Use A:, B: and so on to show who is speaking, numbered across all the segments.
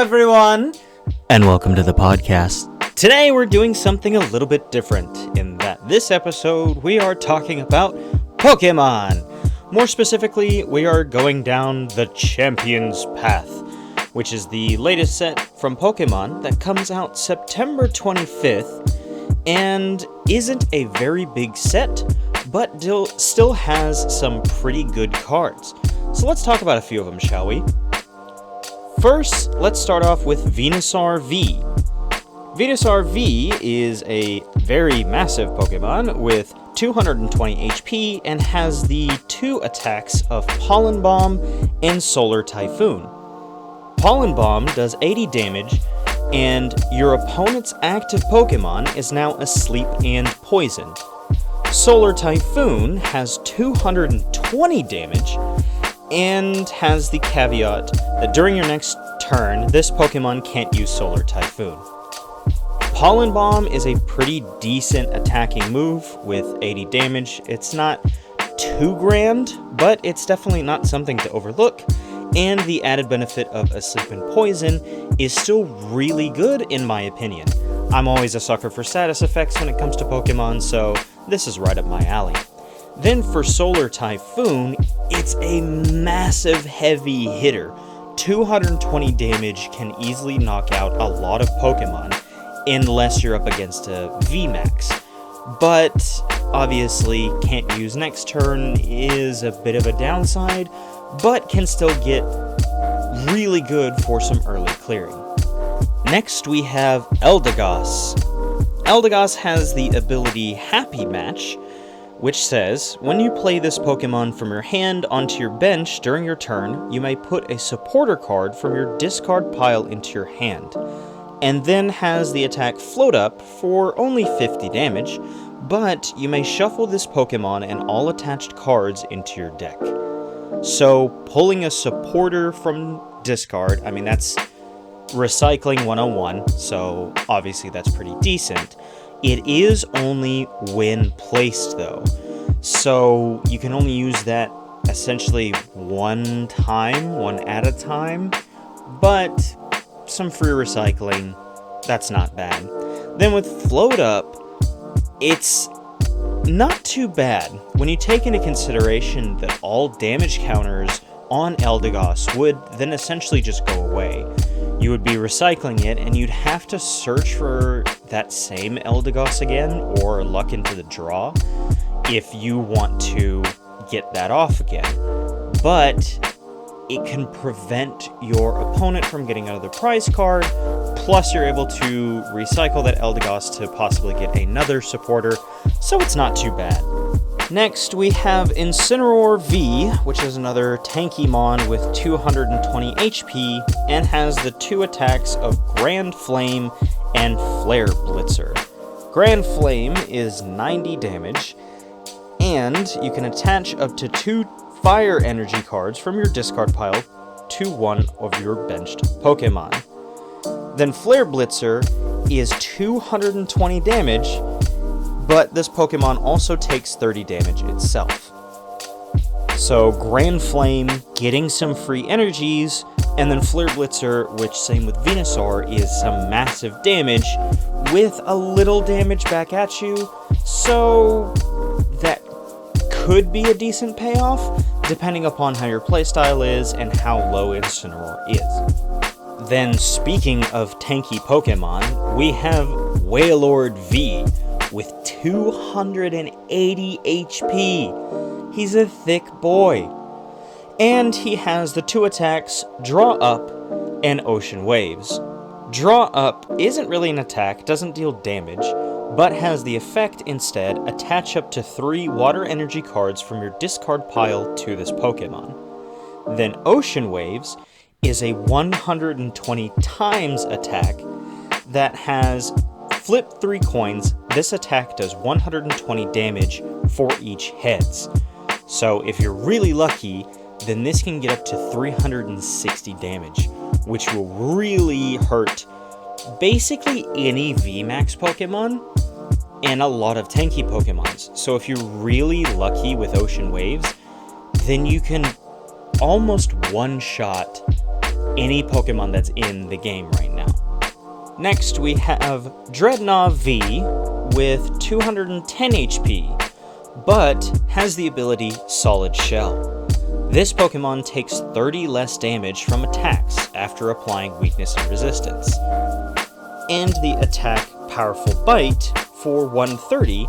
A: everyone, and welcome to the podcast. Today we're doing something a little bit different in that this episode we are talking about Pokemon. More specifically, we are going down the Champion's Path, which is the latest set from Pokemon that comes out September 25th and isn't a very big set, but still has some pretty good cards. So let's talk about a few of them, shall we? First, let's start off with Venusaur V. Venusaur V is a very massive Pokemon with 220 HP and has the two attacks of Pollen Bomb and Solar Typhoon. Pollen Bomb does 80 damage, and your opponent's active Pokemon is now asleep and poisoned. Solar Typhoon has 220 damage, and has the caveat that during your next turn, this Pokemon can't use Solar Typhoon. Pollen Bomb is a pretty decent attacking move with 80 damage. It's not too grand, but it's definitely not something to overlook, and the added benefit of Asleep and Poison is still really good in my opinion. I'm always a sucker for status effects when it comes to Pokemon, so this is right up my alley. Then for Solar Typhoon, it's a massive heavy hitter. 220 damage can easily knock out a lot of Pokemon, unless you're up against a Vmax. But obviously, can't use next turn is a bit of a downside, but can still get really good for some early clearing. Next we have Eldergos. Eldergos has the ability Happy Match, which says, when you play this Pokemon from your hand onto your bench during your turn, you may put a supporter card from your discard pile into your hand, and then has the attack Float Up for only 50 damage, but you may shuffle this Pokemon and all attached cards into your deck. So, pulling a supporter from discard, I mean, that's recycling 101, so obviously that's pretty decent. It is only when placed, though, so you can only use that essentially one at a time, but some free recycling, that's not bad. Then with Float Up, it's not too bad when you take into consideration that all damage counters on Eldergos would then essentially just go away. You would be recycling it, and you'd have to search for that same Eldergos again, or luck into the draw, if you want to get that off again. But it can prevent your opponent from getting another prize card, plus you're able to recycle that Eldergos to possibly get another supporter, so it's not too bad. Next, we have Cineroar V, which is another Tankymon with 220 HP, and has the two attacks of Grand Flame and Flare Blitzer. Grand Flame is 90 damage, and you can attach up to 2 Fire Energy cards from your discard pile to one of your benched Pokemon. Then Flare Blitzer is 220 damage, but this Pokemon also takes 30 damage itself. So Grand Flame getting some free energies, and then Flare Blitzer, which same with Venusaur, is some massive damage with a little damage back at you, so that could be a decent payoff, depending upon how your playstyle is and how low Cineroar is. Then speaking of tanky Pokemon, we have Waylord V, with 280 HP. He's a thick boy. And he has the two attacks, Draw Up and Ocean Waves. Draw Up isn't really an attack, doesn't deal damage, but has the effect instead, attach up to 3 water energy cards from your discard pile to this Pokemon. Then Ocean Waves is a 120 times attack that has flip 3 coins. This attack does 120 damage for each heads. So if you're really lucky, then this can get up to 360 damage, which will really hurt basically any VMAX Pokemon and a lot of tanky Pokemons. So if you're really lucky with Ocean Waves, then you can almost one-shot any Pokemon that's in the game right now. Next, we have Dreadnought V with 210 HP, but has the ability Solid Shell. This Pokemon takes 30 less damage from attacks after applying weakness and resistance. And the attack Powerful Bite for 130,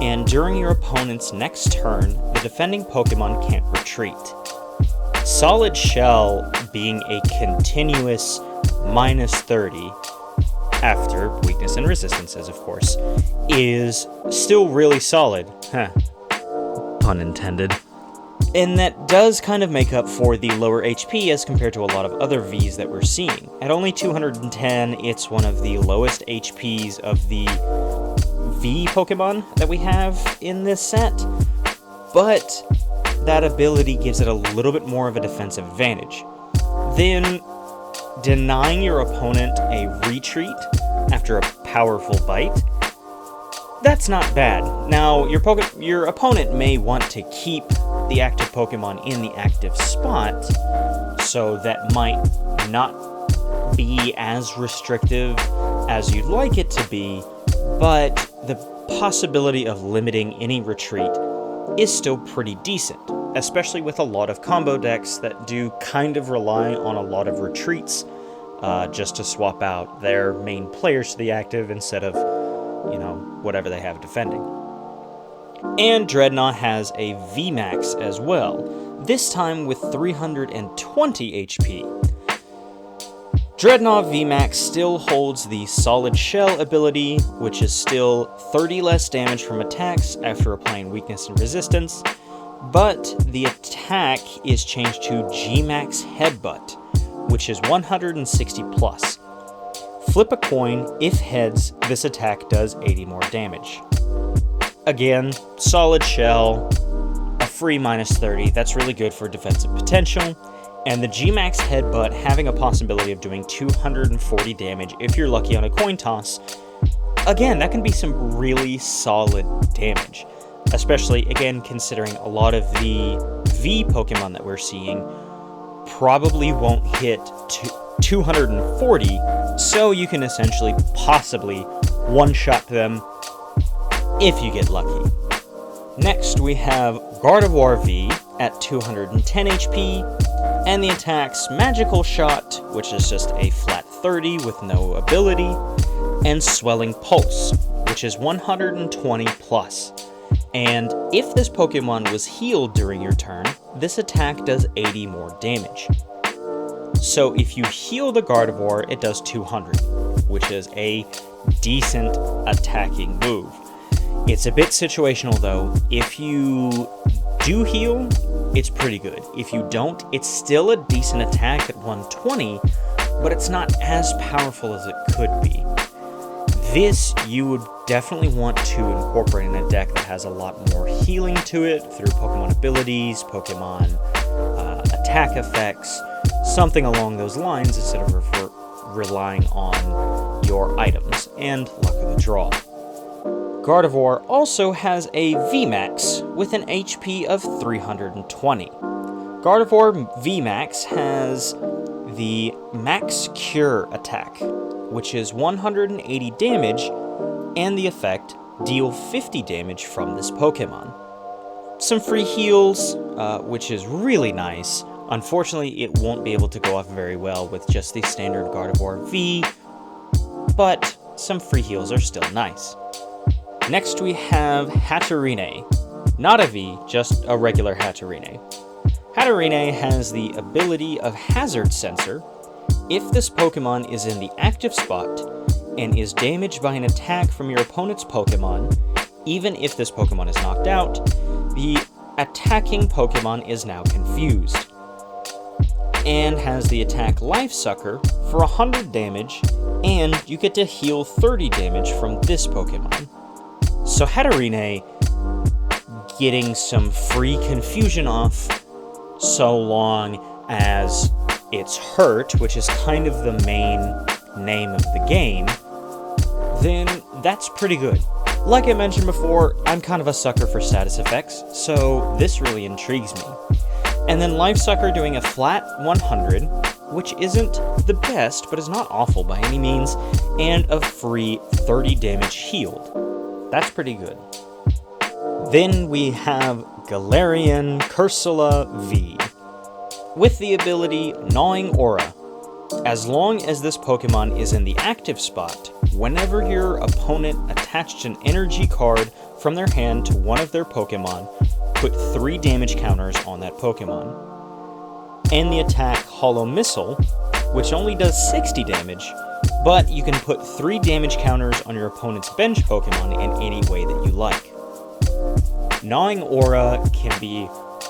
A: and during your opponent's next turn, the defending Pokemon can't retreat. Solid Shell being a continuous minus 30, after weakness and resistances, of course, is still really solid. Pun intended. And that does kind of make up for the lower HP as compared to a lot of other Vs that we're seeing. At only 210, it's one of the lowest HPs of the V Pokemon that we have in this set, but that ability gives it a little bit more of a defensive advantage. Then, denying your opponent a retreat after a powerful bite, that's not bad. Now, your opponent may want to keep the active Pokemon in the active spot, so that might not be as restrictive as you'd like it to be, but the possibility of limiting any retreat is still pretty decent, especially with a lot of combo decks that do kind of rely on a lot of retreats just to swap out their main players to the active instead of, whatever they have defending. And Dreadnought has a Vmax as well, this time with 320 HP. Dreadnought Vmax still holds the Solid Shell ability, which is still 30 less damage from attacks after applying weakness and resistance, but the attack is changed to Gmax Headbutt, which is 160 plus. Flip a coin, if heads, this attack does 80 more damage. Again, Solid Shell, a free minus 30, that's really good for defensive potential, and the Gmax Headbutt having a possibility of doing 240 damage if you're lucky on a coin toss. Again, that can be some really solid damage, especially, again, considering a lot of the V Pokemon that we're seeing probably won't hit 240, so you can essentially possibly one-shot them if you get lucky. Next, we have Gardevoir V at 210 HP, and the attack's Magical Shot, which is just a flat 30 with no ability, and Swelling Pulse, which is 120 plus. And if this Pokemon was healed during your turn, this attack does 80 more damage. So if you heal the Gardevoir, it does 200, which is a decent attacking move. It's a bit situational though. If you do heal, it's pretty good. If you don't, it's still a decent attack at 120, but it's not as powerful as it could be. This you would definitely want to incorporate in a deck that has a lot more healing to it through Pokemon abilities, Pokemon attack effects, something along those lines instead of relying on your items and luck of the draw. Gardevoir also has a Vmax with an HP of 320. Gardevoir Vmax has the Max Cure attack, which is 180 damage, and the effect, deal 50 damage from this Pokemon. Some free heals, which is really nice. Unfortunately, it won't be able to go off very well with just the standard Gardevoir V, but some free heals are still nice. Next we have Hatterine. Not a V, just a regular Hatterine. Hatterine has the ability of Hazard Sensor. If this Pokemon is in the active spot and is damaged by an attack from your opponent's Pokemon, even if this Pokemon is knocked out, the attacking Pokemon is now confused. And has the attack Lifesucker for 100 damage, and you get to heal 30 damage from this Pokemon. So Hatterine getting some free confusion off so long as it's hurt, which is kind of the main name of the game, then that's pretty good. Like I mentioned before, I'm kind of a sucker for status effects, so this really intrigues me. And then Lifesucker doing a flat 100 which isn't the best, but is not awful by any means, and a free 30 damage healed. That's pretty good. Then we have Galerion Cursula V, with the ability Gnawing Aura. As long as this Pokemon is in the active spot, whenever your opponent attached an energy card from their hand to one of their Pokemon, put 3 damage counters on that Pokemon. And the attack Hollow Missile, which only does 60 damage, but you can put 3 damage counters on your opponent's bench Pokemon in any way that you like. Gnawing Aura can be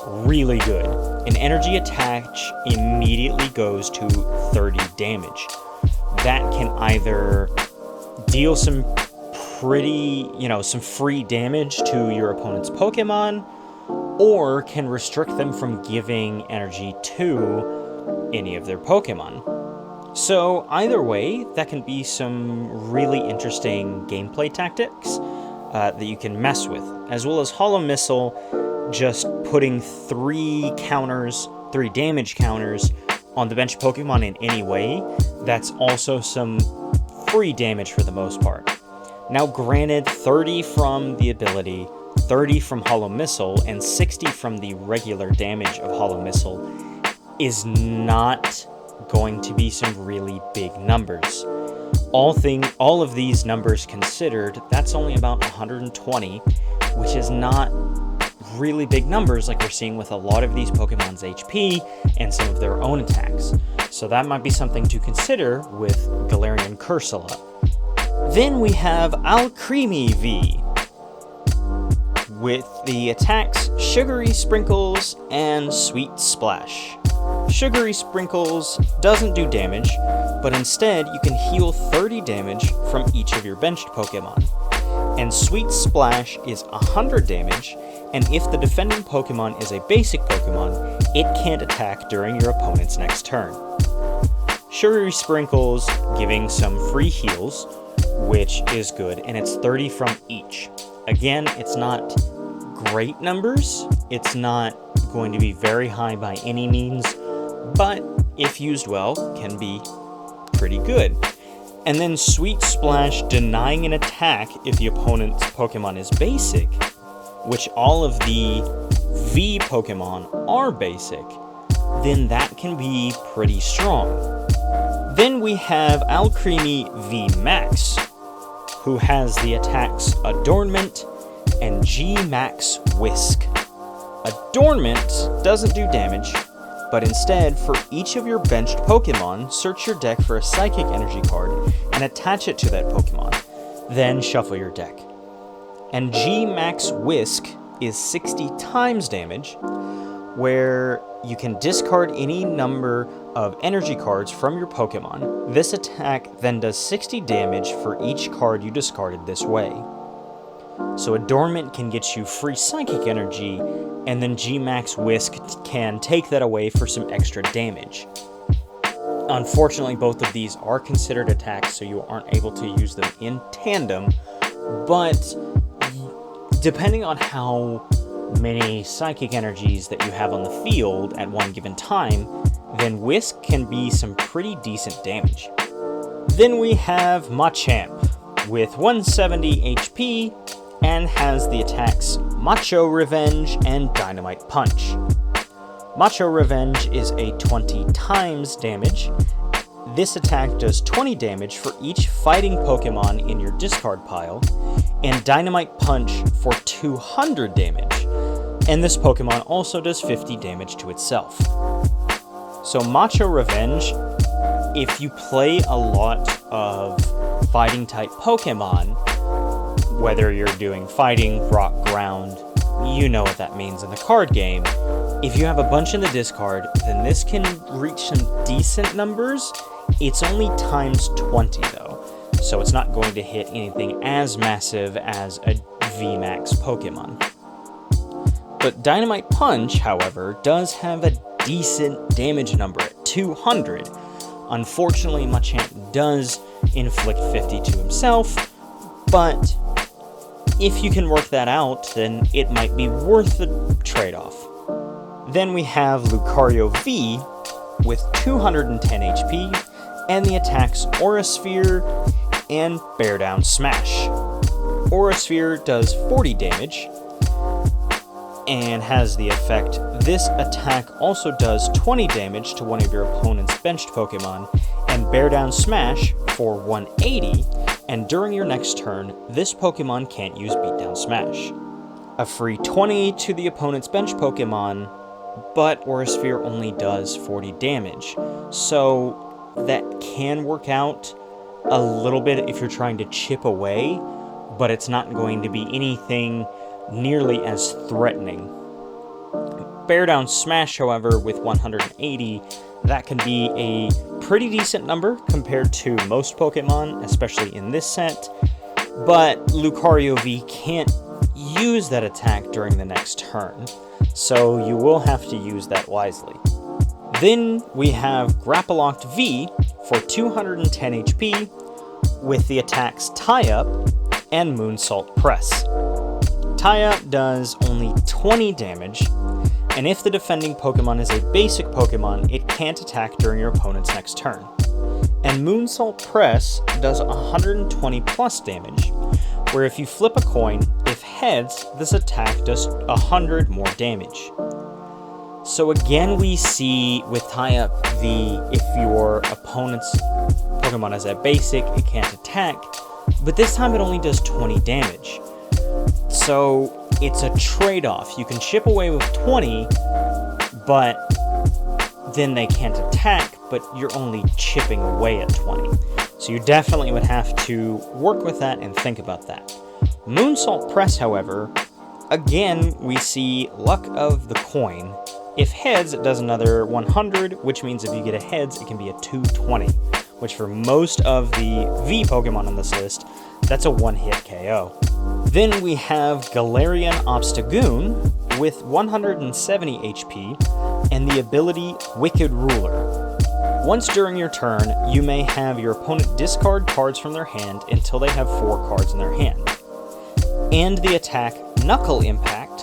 A: really good. An energy attach immediately goes to 30 damage. That can either deal some some free damage to your opponent's Pokemon, or can restrict them from giving energy to any of their Pokemon. So either way, that can be some really interesting gameplay tactics that you can mess with, as well as Hollow Missile, just putting 3 damage counters on the bench Pokemon in any way. That's also some free damage for the most part. Now granted, 30 from the ability, 30 from Hollow Missile, and 60 from the regular damage of Hollow Missile is not going to be some really big numbers. All of these numbers considered, that's only about 120, which is not really big numbers like we're seeing with a lot of these Pokemon's HP and some of their own attacks. So that might be something to consider with Galerion Cursula. Then we have Albedo V, with the attacks Sugary Sprinkles and Sweet Splash. Sugary Sprinkles doesn't do damage, but instead you can heal 30 damage from each of your benched Pokemon. And Sweet Splash is 100 damage, and if the defending Pokemon is a basic Pokemon, it can't attack during your opponent's next turn. Sugary Sprinkles giving some free heals, which is good, and it's 30 from each. Again, it's not great numbers, it's not going to be very high by any means, but if used well, can be pretty good. And then Sweet Splash denying an attack if the opponent's Pokemon is basic, which all of the V Pokemon are basic, then that can be pretty strong. Then we have Albedo V Max, who has the attacks Adornment and G-Max Whisk. Adornment doesn't do damage, but instead, for each of your benched Pokemon, search your deck for a Psychic Energy card and attach it to that Pokemon. Then shuffle your deck. And G-Max Whisk is 60 times damage, where you can discard any number of energy cards from your Pokemon. This attack then does 60 damage for each card you discarded this way. So Adornment can get you free Psychic Energy, and then G-Max Whisk can take that away for some extra damage. Unfortunately, both of these are considered attacks, so you aren't able to use them in tandem, but depending on how many Psychic Energies that you have on the field at one given time, then Whisk can be some pretty decent damage. Then we have Machamp with 170 HP and has the attacks Macho Revenge and Dynamite Punch. Macho Revenge is a 20 times damage. This attack does 20 damage for each fighting Pokemon in your discard pile, and Dynamite Punch for 200 damage. And this Pokemon also does 50 damage to itself. So Macho Revenge, if you play a lot of fighting type Pokemon, whether you're doing fighting, rock, ground, you know what that means in the card game. If you have a bunch in the discard, then this can reach some decent numbers. It's only times 20 though, so it's not going to hit anything as massive as a VMAX Pokemon. But Dynamite Punch, however, does have a decent damage number at 200. Unfortunately, Machamp does inflict 50 to himself, but if you can work that out, then it might be worth the trade-off. Then we have Lucario V, with 210 HP, and the attacks Aura Sphere and Bear Down Smash. Aura Sphere does 40 damage, and has the effect, this attack also does 20 damage to one of your opponent's benched Pokemon, and Bear Down Smash for 180, and during your next turn, this Pokemon can't use Beatdown Smash. A free 20 to the opponent's bench Pokemon, but Aura Sphere only does 40 damage, so that can work out a little bit if you're trying to chip away, but it's not going to be anything nearly as threatening. Bear Down Smash, however, with 180, that can be a pretty decent number compared to most Pokemon, especially in this set, but Lucario V can't use that attack during the next turn, so you will have to use that wisely. Then we have Grappled V for 210 HP with the attacks Tie Up and Moonsault Press. Tie Up does only 20 damage, and if the defending Pokemon is a basic Pokemon, it can't attack during your opponent's next turn. And Moonsault Press does 120 plus damage, where if you flip a coin, if heads, this attack does 100 more damage. So again, we see with Tie Up V, if your opponent's Pokemon is a basic, it can't attack, but this time it only does 20 damage. So it's a trade-off. You can chip away with 20, but then they can't attack, but you're only chipping away at 20. So you definitely would have to work with that and think about that. Moonsault Press, however, again, we see luck of the coin. If heads, it does another 100, which means if you get a heads, it can be a 220, which for most of the V Pokemon on this list, that's a one-hit KO. Then we have Galerion Obstagoon with 170 HP and the ability Wicked Ruler. Once during your turn, you may have your opponent discard cards from their hand until they have 4 cards in their hand. And the attack Knuckle Impact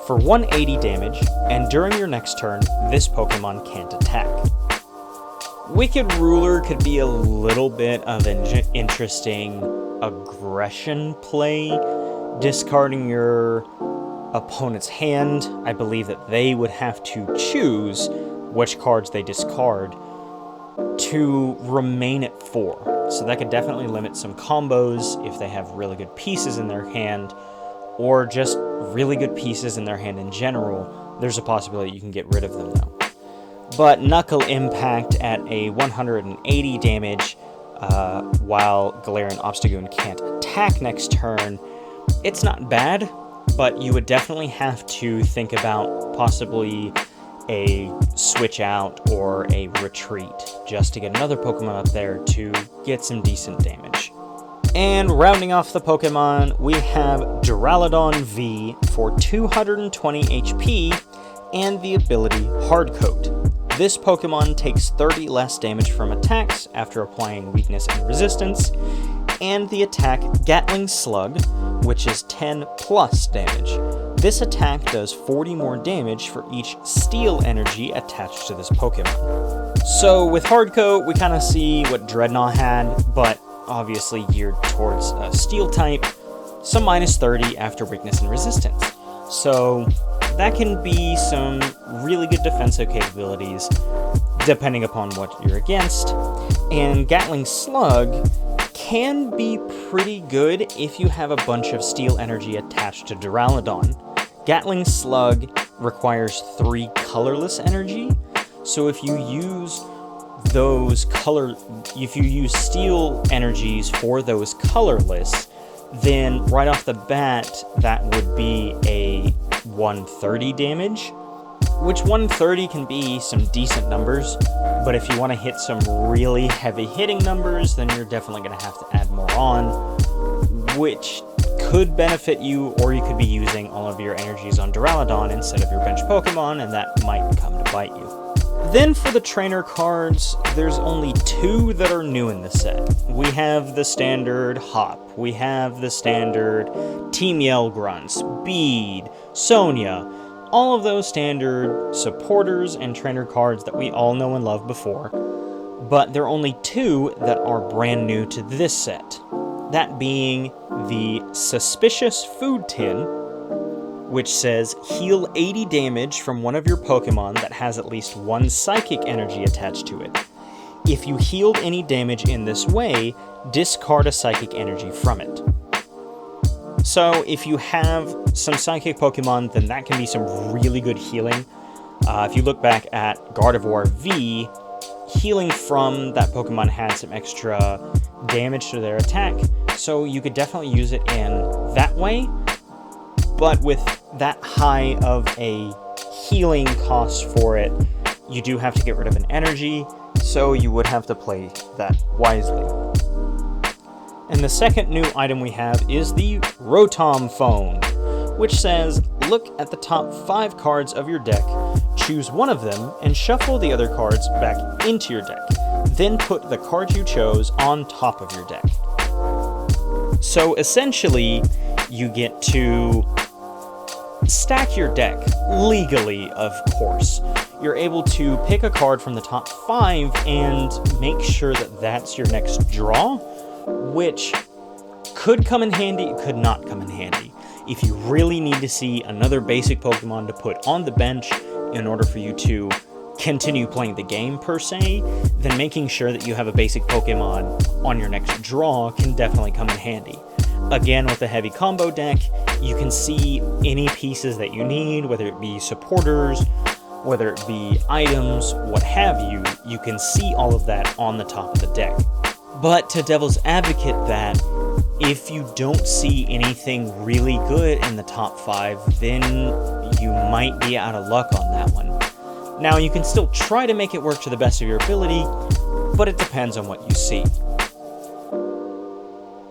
A: for 180 damage, and during your next turn, this Pokemon can't attack. Wicked Ruler could be a little bit of an interesting aggression play, discarding your opponent's hand. I believe that they would have to choose which cards they discard to remain at 4. So that could definitely limit some combos if they have really good pieces in their hand, or just really good pieces in their hand in general. There's a possibility you can get rid of them though. But Knuckle Impact at a 180 damage, while Galarian Obstagoon can't attack next turn, it's not bad, but you would definitely have to think about possibly a switch out or a retreat just to get another Pokemon up there to get some decent damage. And rounding off the Pokemon, we have Duradon V for 220 HP and the ability Hard Coat. This Pokemon takes 30 less damage from attacks after applying weakness and resistance, and the attack Gatling Slug, which is 10 plus damage. This attack does 40 more damage for each steel energy attached to this Pokemon. So with Hard Coat, we kind of see what Dreadnought had, but obviously geared towards a steel type, some minus 30 after weakness and resistance. So that can be some really good defensive capabilities depending upon what you're against. And Gatling Slug can be pretty good if you have a bunch of steel energy attached to Duraludon. Gatling Slug requires 3 colorless energy, so if you use steel energies for those colorless, then right off the bat, that would be a 130 damage, which 130 can be some decent numbers, but if you want to hit some really heavy hitting numbers, then you're definitely going to have to add more on, which could benefit you, or you could be using all of your energies on Duraludon instead of your bench Pokemon, and that might come to bite you. Then for the trainer cards, there's only 2 that are new in the set. We have the standard Hop, we have the standard Team Yell Grunts, Bead, Sonia, all of those standard supporters and trainer cards that we all know and love before, but there are only 2 that are brand new to this set. That being the Suspicious Food Tin, which says heal 80 damage from one of your Pokemon that has at least 1 Psychic Energy attached to it. If you healed any damage in this way, discard a Psychic Energy from it. So if you have some Psychic Pokemon, then that can be some really good healing. If you look back at Gardevoir V, healing from that Pokemon had some extra damage to their attack, so you could definitely use it in that way. But with that high of a healing cost for it, you do have to get rid of an energy, so you would have to play that wisely. And the second new item we have is the Rotom Phone, which says, look at the top 5 cards of your deck, choose one of them, and shuffle the other cards back into your deck. Then put the card you chose on top of your deck. So essentially, you get to stack your deck, legally, of course. You're able to pick a card from the top 5 and make sure that that's your next draw, which could come in handy, it could not come in handy. If you really need to see another basic Pokemon to put on the bench in order for you to continue playing the game per se, then making sure that you have a basic Pokemon on your next draw can definitely come in handy. Again, with a heavy combo deck, you can see any pieces that you need, whether it be supporters, whether it be items, what have you, you can see all of that on the top of the deck. But to devil's advocate that, if you don't see anything really good in the top 5, then you might be out of luck on that one. Now, you can still try to make it work to the best of your ability, but it depends on what you see.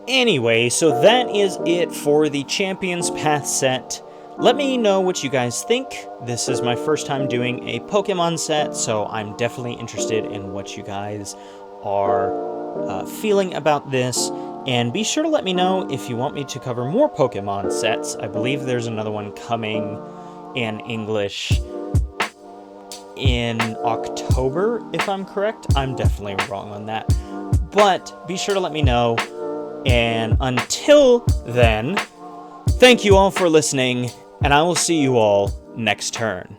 A: Anyway, so that is it for the Champions Path set. Let me know what you guys think. This is my first time doing a Pokemon set, so I'm definitely interested in what you guys are feeling about this. And be sure to let me know if you want me to cover more Pokemon sets. I believe there's another one coming in English in October, if I'm correct. I'm definitely wrong on that. But be sure to let me know. And until then, thank you all for listening, and I will see you all next turn.